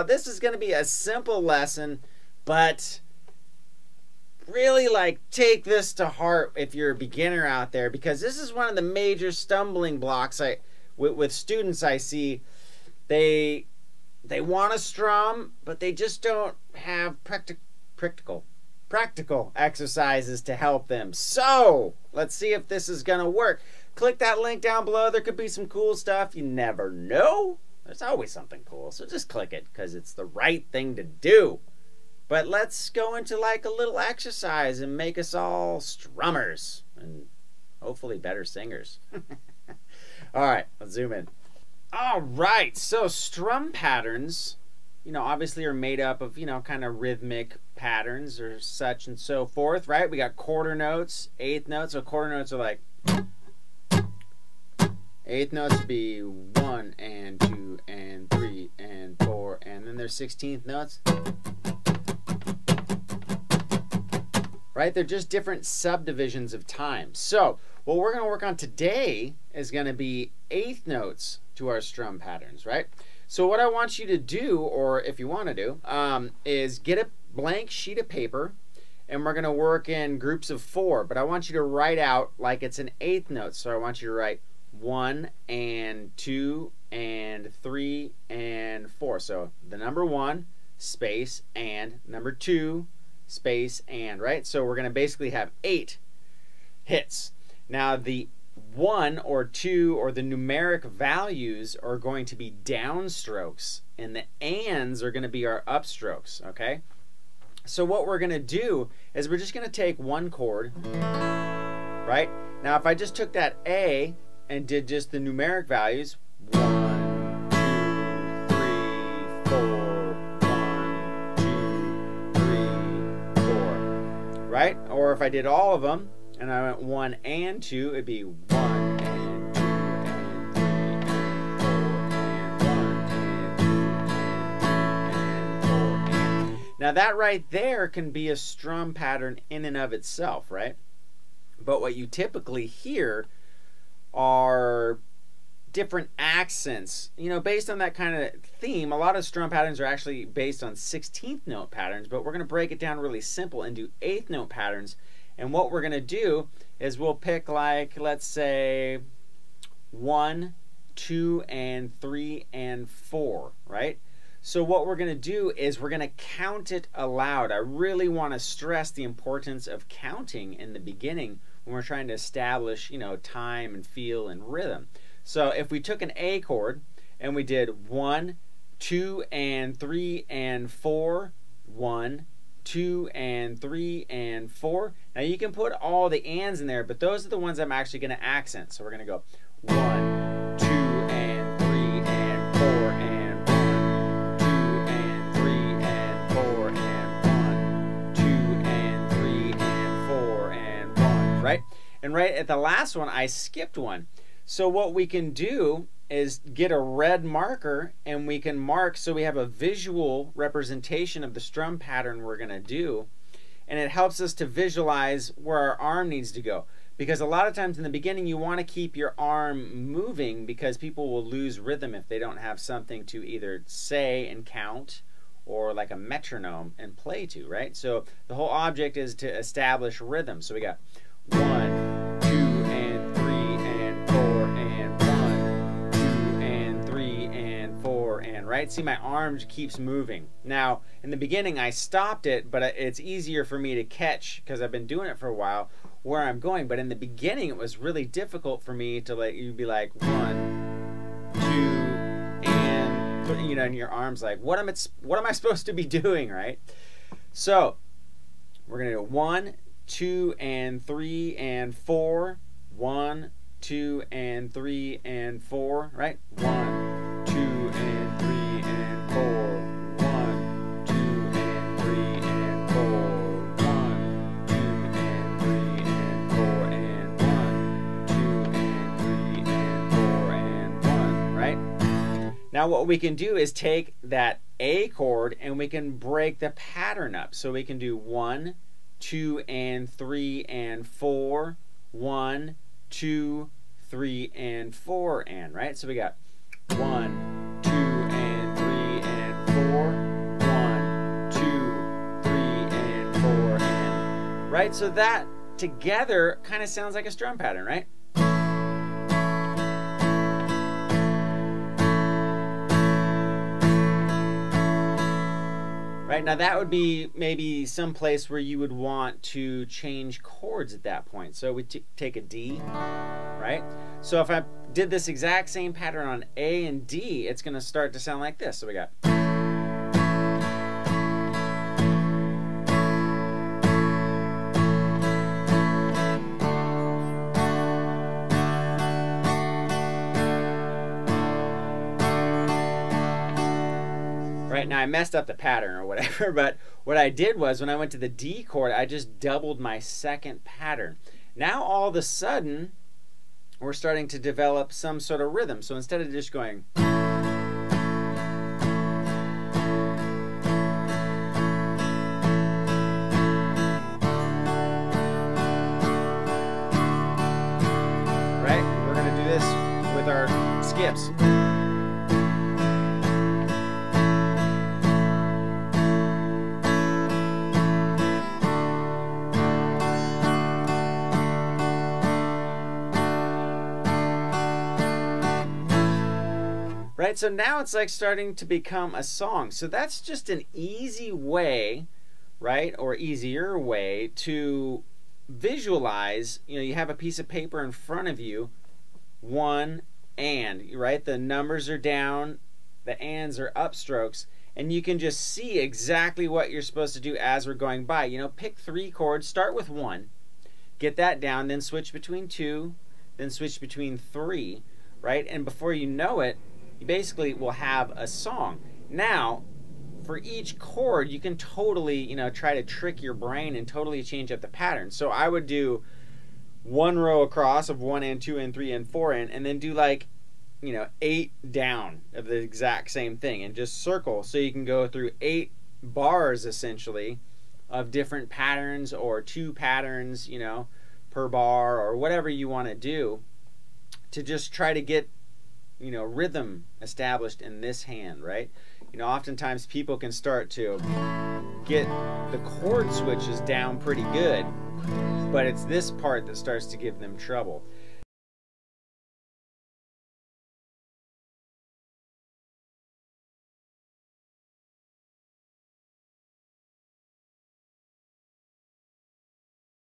Now, this is going to be a simple lesson, but really take this to heart if you're a beginner out there, because this is one of the major stumbling blocks with students I see. They want to strum, but they just don't have practical exercises to help them. So let's see if this is gonna work. Click that link down below. There could be some cool stuff. You never know. There's always something cool, so just click it because it's the right thing to do. But let's go into a little exercise and make us all strummers and hopefully better singers. All right, let's zoom in. All right, so strum patterns, obviously are made up of, kind of rhythmic patterns or such and so forth, right? We got quarter notes, eighth notes. So quarter notes are eighth notes would be 1 and 2 and 3 and 4, and then there's 16th notes. Right? They're just different subdivisions of time. So what we're going to work on today is going to be eighth notes to our strum patterns, right? So what I want you to do, or if you want to do, is get a blank sheet of paper, and we're going to work in groups of 4. But I want you to write out like it's an eighth note. So I want you to write 1 and 2 and 3 and 4. So the number 1, space, and number 2, space, and, right? So we're going to basically have 8 hits. Now the 1 or 2 or the numeric values are going to be downstrokes, and the ands are going to be our upstrokes, okay? So what we're going to do is we're just going to take one chord, right? Now if I just took that A and did just the numeric values, 1, 2, 3, 4, 1, 2, 3, 4, right? Or if I did all of them and I went 1 and 2, it'd be 1 and 2 and 3 and 4 and 1 and 2 and 3 and 4 and. Now that right there can be a strum pattern in and of itself, right? But what you typically hear are different accents, based on that kind of theme. A lot of strum patterns are actually based on 16th note patterns, but we're going to break it down really simple and do eighth note patterns. And what we're going to do is we'll pick let's say 1, 2, and 3, and 4, right? So what we're going to do is we're going to count it aloud. I really want to stress the importance of counting in the beginning when we're trying to establish, time and feel and rhythm. So if we took an A chord and we did 1, 2, and 3, and 4, 1, 2, and 3, and 4. Now you can put all the ands in there, but those are the ones I'm actually going to accent. So we're going to go 1, 2, and 3, and 4, and 1, 2, and 3, and 4, and 1, 2, and 3, and 4, and 1, right? And right at the last one, I skipped one. So what we can do is get a red marker and we can mark so we have a visual representation of the strum pattern we're going to do, and it helps us to visualize where our arm needs to go, because a lot of times in the beginning you want to keep your arm moving because people will lose rhythm if they don't have something to either say and count or like a metronome and play to, right? So the whole object is to establish rhythm. So we got 1, 2, and 3, and 4, and 1, 2, and 3, and 4, and, right? See, my arm keeps moving. Now, in the beginning, I stopped it, but it's easier for me to catch because I've been doing it for a while where I'm going. But in the beginning, it was really difficult for me to you'd be like 1, 2, and 3, and your arm's like, what am I supposed to be doing, right? So we're gonna do 1, 2, and 3, and 4, 1, 2, and 3, and 4, right? 1, 2, and 3, and 4, 1, 2, and 3, and 4, 1, 2, and 3, and 4, and 1, 2, and 3, and 4, and 1, right? Now what we can do is take that A chord and we can break the pattern up. So we can do 1, 2, and 3, and 4, 1, 2, 3, and 4, and, right? So we got 1, 2, and 3, and 4, right? So that together kind of sounds like a strum pattern, right? Right, now that would be maybe some place where you would want to change chords at that point. So we take a D, right? So if I did this exact same pattern on A and D, it's going to start to sound like this. So we got... Right, now I messed up the pattern or whatever, but what I did was when I went to the D chord, I just doubled my second pattern. Now all of a sudden, we're starting to develop some sort of rhythm. So instead of just going... Right, we're going to do this with our skips. Right, so now it's like starting to become a song. So that's just an easy way, right, or easier way to visualize. You know, you have a piece of paper in front of you, one and, right? The numbers are down, the ands are upstrokes, and you can just see exactly what you're supposed to do as we're going by. You know, pick 3 chords, start with 1, get that down, then switch between 2, then switch between 3, right? And before you know it, you basically will have a song. Now, for each chord, you can totally, you know, try to trick your brain and totally change up the pattern. So I would do 1 row across of 1 and 2 and 3 and 4 and then do like, you know, 8 down of the exact same thing and just circle. So you can go through 8 bars essentially of different patterns or 2 patterns, you know, per bar or whatever you want to do to just try to get, you know, rhythm established in this hand, right? You know, oftentimes people can start to get the chord switches down pretty good, but it's this part that starts to give them trouble.